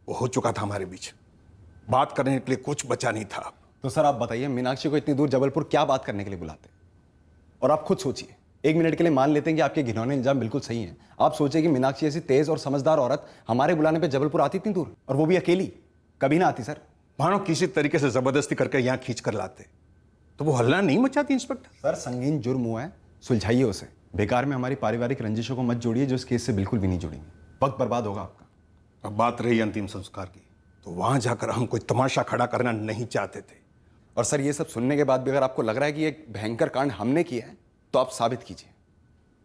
वो हो चुका था हमारे बीच। बात करने के लिए कुछ बचा नहीं था। तो सर आप बताइए, मीनाक्षी को इतनी दूर जबलपुर क्या बात करने के लिए बुलाते? और आप खुद सोचिए, 1 मिनट के लिए मान लेते हैं कि आपके घिनौने इल्जाम बिल्कुल सही हैं। आप सोचिए कि मीनाक्षी ऐसी तेज और समझदार औरत हमारे बुलाने पे जबलपुर आती इतनी दूर, और वो भी अकेली? कभी ना आती सर। मानो किसी तरीके से जबरदस्ती करके यहाँ खींच कर लाते तो वो हल्ला नहीं मचाती इंस्पेक्टर। सर संगीन जुर्म हुआ है, सुलझाइए उसे। बेकार में हमारी पारिवारिक रंजिशों को मत जोड़िए जो इस केस से बिल्कुल भी नहीं जुड़ेंगे। वक्त बर्बाद होगा आपका। अब बात रही अंतिम संस्कार की, तो वहां जाकर हम कोई तमाशा खड़ा करना नहीं चाहते थे। और सर ये सब सुनने के बाद भी अगर आपको लग रहा है कि एक भयंकर कांड हमने किया है, तो आप साबित कीजिए।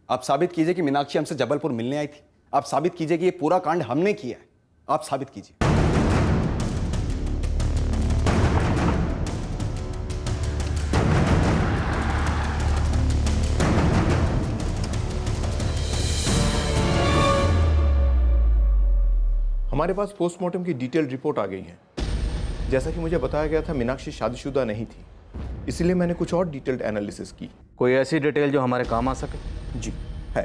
आप साबित कीजिए कि मीनाक्षी हमसे जबलपुर मिलने आई थी। आप साबित कीजिए कि ये पूरा कांड हमने किया है। आप साबित कीजिए। हमारे पास पोस्टमार्टम की डिटेल रिपोर्ट आ गई है। जैसा कि मुझे बताया गया था, मीनाक्षी शादीशुदा नहीं थी, इसलिए मैंने कुछ और डिटेल्ड एनालिसिस की। कोई ऐसी डिटेल जो हमारे काम आ सके? जी है।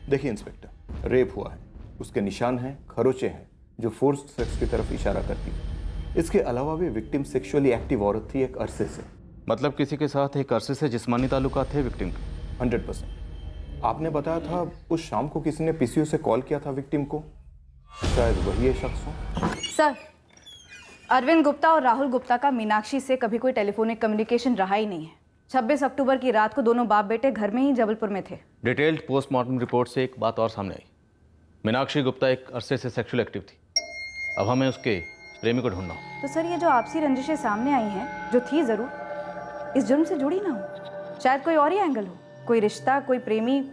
देखिए इंस्पेक्टर, रेप हुआ है, उसके निशान हैं, खरोचे हैं जो फोर्स्ड सेक्स की तरफ इशारा करती है। इसके अलावा भी विक्टिम सेक्सुअली एक्टिव औरत थी एक अरसे से। मतलब किसी के साथ एक अरसे से जिस्मानी ताल्लुकात थे विक्टिम के? 100%। आपने बताया था उस शाम को किसी ने पीसीओ से कॉल किया था विक्टिम को, शायद वही ये शख्स हो। सर, अरविंद गुप्ता और राहुल गुप्ता का मीनाक्षी से कभी कोई टेलीफोनिक कम्युनिकेशन रहा ही नहीं है। 26 अक्टूबर की रात को दोनों बाप बेटे घर में ही जबलपुर में थे। डिटेल्ड पोस्टमार्टम रिपोर्ट से एक बात और सामने आई। मीनाक्षी गुप्ता एक अरसे से सेक्सुअल एक्टिव थी। अब हमें उसके प्रेमी को ढूंढना हो। तो सर ये जो आपसी रंजिशें सामने आई हैं, जो थी ज़रूर, इस जुर्म से जुड़ी ना हो। शायद कोई और ही एंगल हो, कोई रिश्ता, कोई प्रेमी,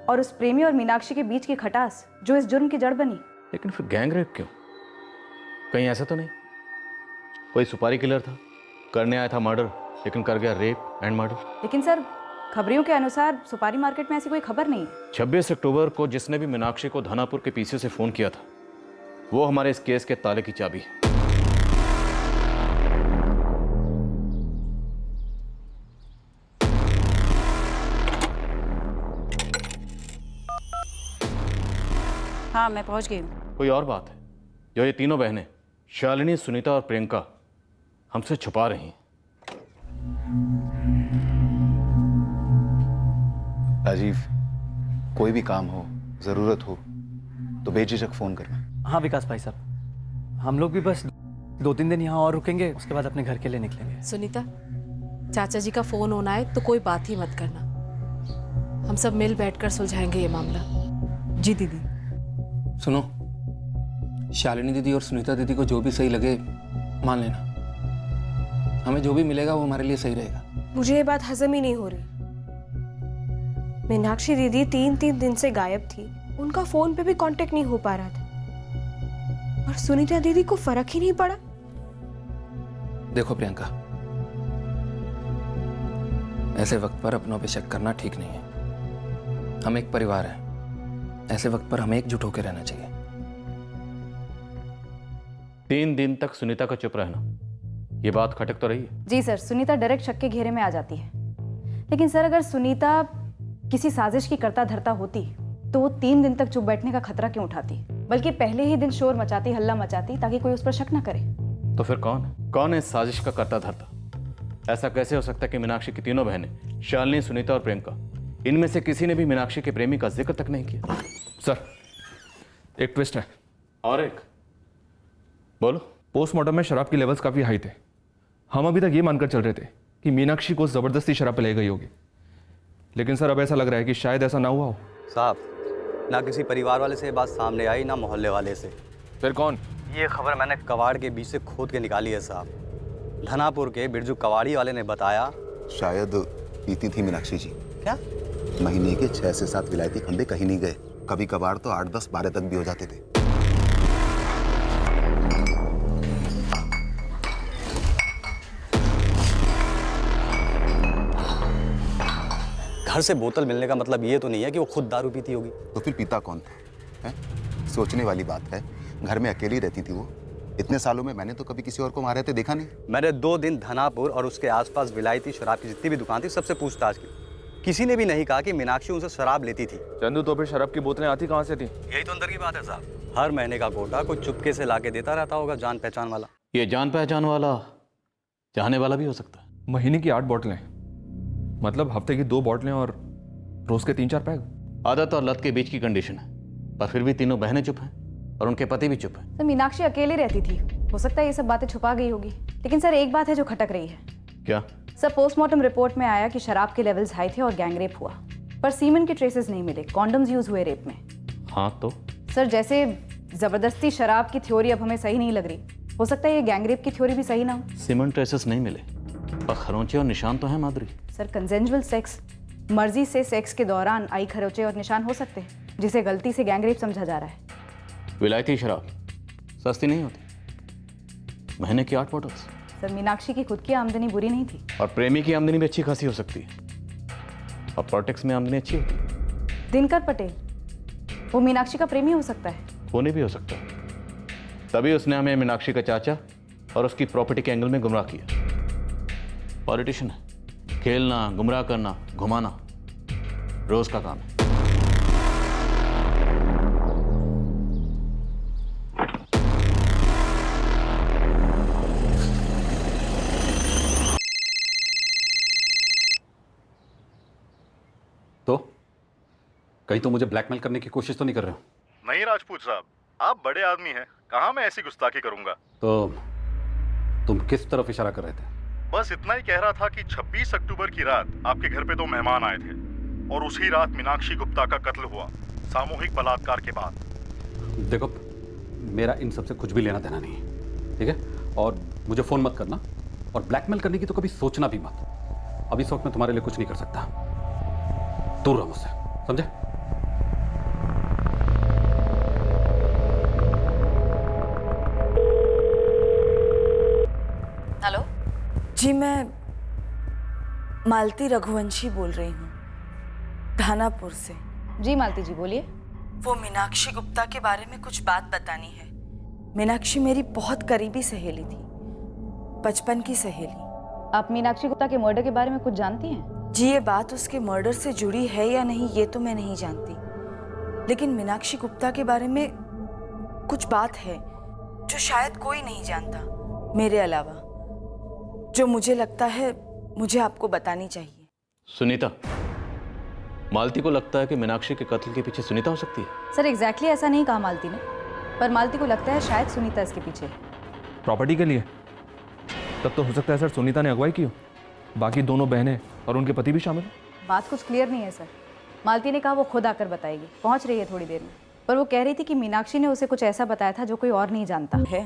और उस प्रेमी और मीनाक्षी के बीच की खटास जो इस जुर्म की जड़ बनी। लेकिन फिर गैंग रेप क्यों? कहीं ऐसा तो नहीं कोई सुपारी किलर था, करने आया था मर्डर, लेकिन कर गया रेप एंड मर्डर? लेकिन सर खबरियों के अनुसार सुपारी मार्केट में ऐसी कोई खबर नहीं है। 26 अक्टूबर को जिसने भी मीनाक्षी को धानापुर के पीछे से फोन किया था, वो हमारे इस केस के ताले की चाबी है। हाँ, मैं पहुंच गई हूँ। कोई और बात है जो ये तीनों बहनें शालिनी, सुनीता और प्रियंका हमसे छुपा रही हैं? राजीव, कोई भी काम हो, जरूरत हो, तो बेझिझक फोन करना। हाँ विकास भाई साहब, हम लोग भी बस 2-3 दिन यहाँ और रुकेंगे, उसके बाद अपने घर के लिए निकलेंगे। सुनीता, चाचा जी का फोन होना है तो कोई बात ही मत करना, हम सब मिल बैठकर सुलझाएंगे ये मामला। जी दीदी। सुनो, शालिनी दीदी और सुनीता दीदी को जो भी सही लगे मान लेना, हमें जो भी मिलेगा वो हमारे लिए सही रहेगा। मुझे ये बात हजम ही नहीं हो रही। मीनाक्षी दीदी 3 दिन से गायब थी, उनका फोन पे भी कांटेक्ट नहीं हो पा रहा था, और सुनीता दीदी को फर्क ही नहीं पड़ा। देखो प्रियंका, ऐसे वक्त पर अपनों पे शक करना ठीक नहीं है। हम एक परिवार है, ऐसे वक्त पर हमें एकजुट होकर रहना चाहिए। 3 दिन तक सुनीता का चुप रहना, ये बात खटक तो रही है। जी सर, सुनीता डायरेक्ट शक के घेरे में आ जाती है। लेकिन सर, अगर सुनीता किसी साजिश की करता धरता होती तो वो 3 दिन तक चुप बैठने का खतरा क्यों उठाती, बल्कि पहले ही दिन शोर मचाती, हल्ला मचाती, ताकि कोई उस पर शक न करे। तो फिर कौन है इस साजिश का करता धरता? ऐसा कैसे हो सकता है कि मीनाक्षी की तीनों बहनें, शालिनी, सुनीता और प्रियंका, इनमें से किसी ने भी मीनाक्षी के प्रेमी का जिक्र तक नहीं किया? सर, एक ट्विस्ट है। और एक? बोलो। पोस्टमार्टम में शराब के लेवल्स काफी हाई थे। हम अभी तक ये मानकर चल रहे थे कि मीनाक्षी को जबरदस्ती शराब पिलाई गई होगी, लेकिन सर अब ऐसा लग रहा है कि शायद ऐसा ना हुआ हो। साहब, ना किसी परिवार वाले से ये बात सामने आई, ना मोहल्ले वाले से। फिर कौन? ये खबर मैंने कबाड़ के बीच से खोद के निकाली है साहब। धनापुर के बिरजू कबाड़ी वाले ने बताया। शायद पीती थी मीनाक्षी जी। क्या? महीने के 6 से 7 विलायती खंडे कहीं नहीं गए, कभी कभार तो 8, 10, 12 तक भी हो जाते थे। घर से बोतल मिलने का मतलब ये तो नहीं है कि वो खुद दारू पीती होगी। तो फिर पीता कौन था? है? सोचने वाली बात है। घर में अकेली रहती थी वो। इतने सालों में मैंने तो कभी किसी और को मारे थे देखा नहीं। मैंने 2 दिन धनापुर और उसके आसपास विलायती शराब की जितनी भी दुकान थी सबसे पूछताछ की। किसी ने भी नहीं कहा कि मीनाक्षी उनसे शराब लेती थी। चंदू, तो फिर शराब की बोतलें आती कहाँ से थी? यही तो अंदर की बात है साहब। हर महीने का कोटा कोई चुपके से लाके देता रहता होगा, जान पहचान वाला। ये जान पहचान वाला चाहने वाला भी हो सकता है। महीने की 8 बोतलें, मतलब हफ्ते की 2 बोतलें और रोज के 3-4 पैग। आदत और लत के बीच की कंडीशन है, पर फिर भी तीनों बहनें चुप हैं और उनके पति भी चुप हैं। तो मीनाक्षी अकेले रहती थी, हो सकता है ये सब बातें छुपा गई होगी। लेकिन सर, एक बात है जो खटक रही है। क्या? सर, पोस्टमार्टम रिपोर्ट में आया कि शराब के लेवल्स हाई थे और गैंग रेप हुआ, पर सीमेन के ट्रेसेस नहीं मिले, कॉन्डम्स यूज हुए रेप में। हाँ तो सर, जैसे जबरदस्ती शराब की थ्योरी अब हमें सही नहीं लग रही, हो सकता है ये गैंग रेप की थ्योरी भी सही ना हो। सीमेन ट्रेसेस नहीं मिले, पर खरोंचे और निशान तो हैं माधुरी। सर, कंसेंजुअल सेक्स, मर्जी से सेक्स के दौरान आई खरोंचे और निशान हो सकते हैं, जिसे गलती से गैंग रेप समझा जा रहा है। विलायती शराब सस्ती नहीं होती, महीने की 8 बॉटल्स। सर, मीनाक्षी की खुद की आमदनी बुरी नहीं थी, और प्रेमी की आमदनी भी अच्छी खासी हो सकती है, और पॉलिटिक्स में आमदनी अच्छी होती है। दिनकर पटेल, वो मीनाक्षी का प्रेमी हो सकता है। होने भी हो सकता है, तभी उसने हमें मीनाक्षी का चाचा और उसकी प्रॉपर्टी के एंगल में गुमराह किया। पॉलिटिशियन है, खेलना, गुमराह करना, घुमाना रोज का काम है। तो कहीं तो मुझे ब्लैकमेल करने की कोशिश तो नहीं कर रहे हो? नहीं राजपूत साहब, आप बड़े आदमी हैं, कहाँ मैं ऐसी गुस्ताखी करूंगा। तो तुम किस तरफ इशारा कर रहे थे? बस इतना ही कह रहा था कि 26 अक्टूबर की रात आपके घर पे 2 मेहमान आए थे और उसी रात मीनाक्षी गुप्ता का कत्ल हुआ, सामूहिक बलात्कार के बाद। देखो, मेरा इन सबसे कुछ भी लेना देना नहीं है, ठीक है? और मुझे फोन मत करना, और ब्लैकमेल करने की तो कभी सोचना भी मत। अब इस वक्त मैं तुम्हारे लिए कुछ नहीं कर सकता, दूर रहो मुझसे, समझे? हेलो जी, मैं मालती रघुवंशी बोल रही हूँ, धानापुर से। जी मालती जी, बोलिए। वो मीनाक्षी गुप्ता के बारे में कुछ बात बतानी है। मीनाक्षी मेरी बहुत करीबी सहेली थी, बचपन की सहेली। आप मीनाक्षी गुप्ता के मर्डर के बारे में कुछ जानती हैं? जी, ये बात उसके मर्डर से जुड़ी है या नहीं ये तो मैं नहीं जानती, लेकिन मीनाक्षी गुप्ता के बारे में कुछ बात है जो शायद कोई नहीं जानता मेरे अलावा, जो मुझे लगता है मुझे आपको बतानी चाहिए। सुनीता, मालती को लगता है कि मीनाक्षी के कत्ल के पीछे सुनीता हो सकती है। सर एग्जैक्टली ऐसा नहीं कहा मालती ने, पर मालती को लगता है शायद सुनीता इसके पीछे है। प्रॉपर्टी के लिए? तब तो हो सकता है सर सुनीता ने अगुवाई की हो, बाकी दोनों बहनें और उनके पति भी शामिल हो। बात कुछ क्लियर नहीं है सर। मालती ने कहा वो खुद आकर बताएगी, पहुंच रही है थोड़ी देर में, पर वो कह रही थी कि मीनाक्षी ने उसे कुछ ऐसा बताया था जो कोई और नहीं जानता है।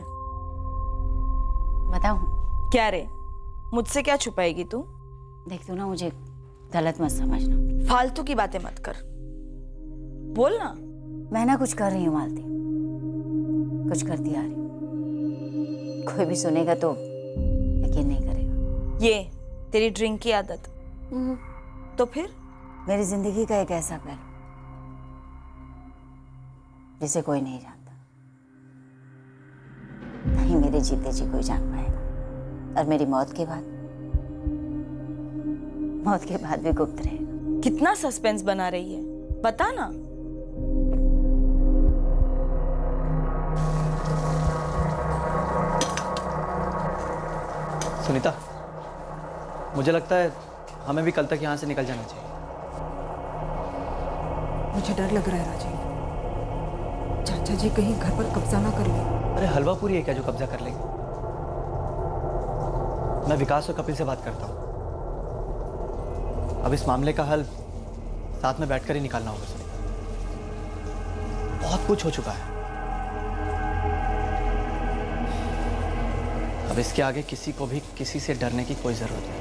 बताऊं क्या रे, मुझसे क्या छुपाएगी तू? देख तू ना, मुझे गलत मत समझना, फालतू की बातें मत कर, बोल ना। मैं ना कुछ कर रही हूँ मालती, कुछ करती आ रही हूँ। कोई भी सुनेगा तो यकीन नहीं करेगा। ये तेरी ड्रिंक की आदत, तो फिर मेरी जिंदगी का एक ऐसा पहलू जिसे कोई नहीं जानता, नहीं मेरे जीते जी कोई जान पाएगा, और मेरी मौत के बाद भी गुप्त रहेगा। कितना सस्पेंस बना रही है, बता ना। सुनीता, मुझे लगता है हमें भी कल तक यहाँ से निकल जाना चाहिए। मुझे डर लग रहा है राजीव, चाचा जी कहीं घर पर कब्जा ना कर ले। अरे हलवा पूरी है क्या जो कब्जा कर लेगी? मैं विकास और कपिल से बात करता हूँ। अब इस मामले का हल साथ में बैठकर ही निकालना होगा सुनीता। बहुत कुछ हो चुका है, अब इसके आगे किसी को भी किसी से डरने की कोई जरूरत नहीं।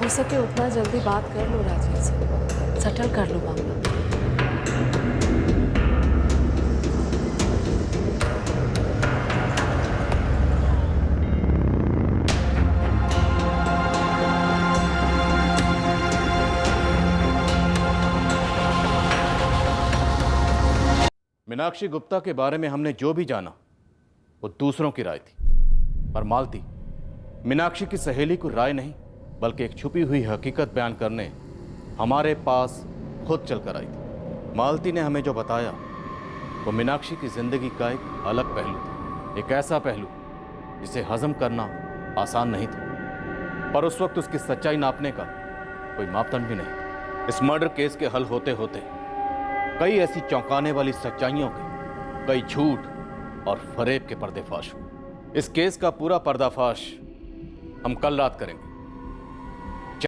हो सके उतना जल्दी बात कर लो राजीव से, सेटल कर लो मामला। मीनाक्षी गुप्ता के बारे में हमने जो भी जाना वो दूसरों की राय थी, पर मालती मीनाक्षी की सहेली को राय नहीं बल्कि एक छुपी हुई हकीकत बयान करने हमारे पास खुद चलकर आई थी। मालती ने हमें जो बताया वो मीनाक्षी की जिंदगी का एक अलग पहलू था, एक ऐसा पहलू जिसे हजम करना आसान नहीं था, पर उस वक्त उसकी सच्चाई नापने का कोई मापदंड भी नहीं। इस मर्डर केस के हल होते होते कई ऐसी चौंकाने वाली सच्चाइयों के, कई झूठ और फरेब के पर्दाफाश हुए। इस केस का पूरा पर्दाफाश हम कल रात करेंगे।